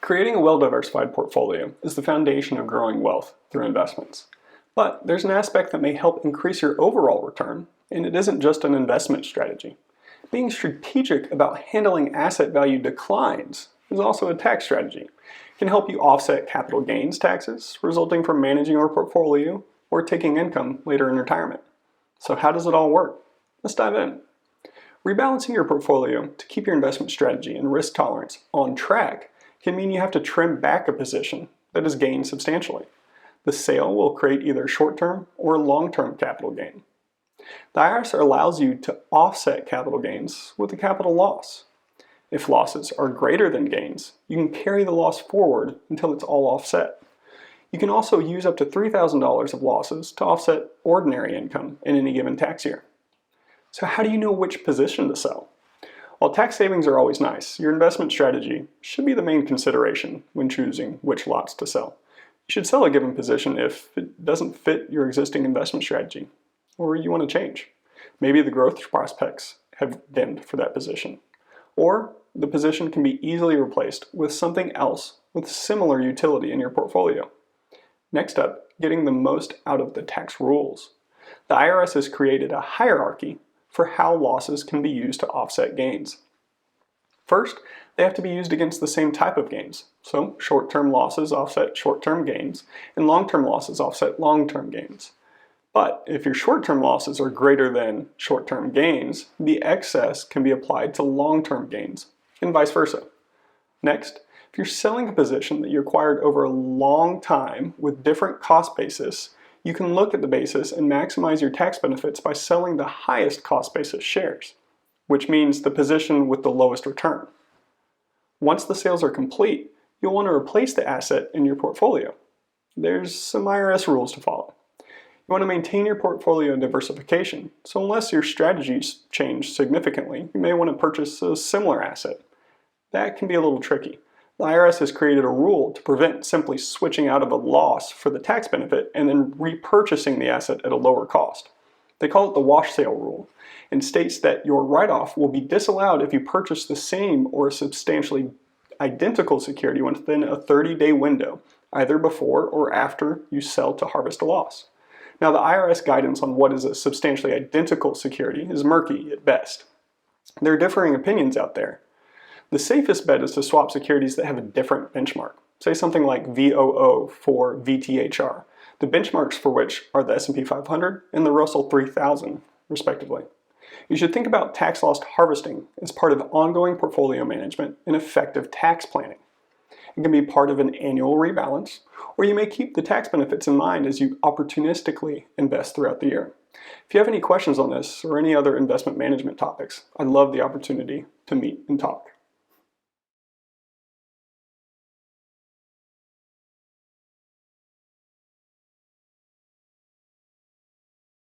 Creating a well-diversified portfolio is the foundation of growing wealth through investments. But there's an aspect that may help increase your overall return, and it isn't just an investment strategy. Being strategic about handling asset value declines is also a tax strategy. It can help you offset capital gains taxes resulting from managing your portfolio or taking income later in retirement. So how does it all work? Let's dive in. Rebalancing your portfolio to keep your investment strategy and risk tolerance on track can mean you have to trim back a position that has gained substantially. The sale will create either short-term or long-term capital gain. The IRS allows you to offset capital gains with a capital loss. If losses are greater than gains, you can carry the loss forward until it's all offset. You can also use up to $3,000 of losses to offset ordinary income in any given tax year. So how do you know which position to sell? While tax savings are always nice, your investment strategy should be the main consideration when choosing which lots to sell. You should sell a given position if it doesn't fit your existing investment strategy, or you want to change. Maybe the growth prospects have dimmed for that position, or the position can be easily replaced with something else with similar utility in your portfolio. Next up, getting the most out of the tax rules. The IRS has created a hierarchy for how losses can be used to offset gains. First, they have to be used against the same type of gains. So short-term losses offset short-term gains, and long-term losses offset long-term gains. But if your short-term losses are greater than short-term gains, the excess can be applied to long-term gains, and vice versa. Next, if you're selling a position that you acquired over a long time with different cost basis, you can look at the basis and maximize your tax benefits by selling the highest cost basis shares, which means the position with the lowest return. Once the sales are complete, you'll want to replace the asset in your portfolio. There's some IRS rules to follow. You want to maintain your portfolio diversification, so unless your strategies change significantly, you may want to purchase a similar asset. That can be a little tricky. The IRS has created a rule to prevent simply switching out of a loss for the tax benefit and then repurchasing the asset at a lower cost. They call it the wash sale rule, and states that your write-off will be disallowed if you purchase the same or substantially identical security within a 30-day window, either before or after you sell to harvest a loss. Now, the IRS guidance on what is a substantially identical security is murky at best. There are differing opinions out there. The safest bet is to swap securities that have a different benchmark. Say something like VOO for VTHR, the benchmarks for which are the S&P 500 and the Russell 3000, respectively. You should think about tax loss harvesting as part of ongoing portfolio management and effective tax planning. It can be part of an annual rebalance, or you may keep the tax benefits in mind as you opportunistically invest throughout the year. If you have any questions on this or any other investment management topics, I'd love the opportunity to meet and talk.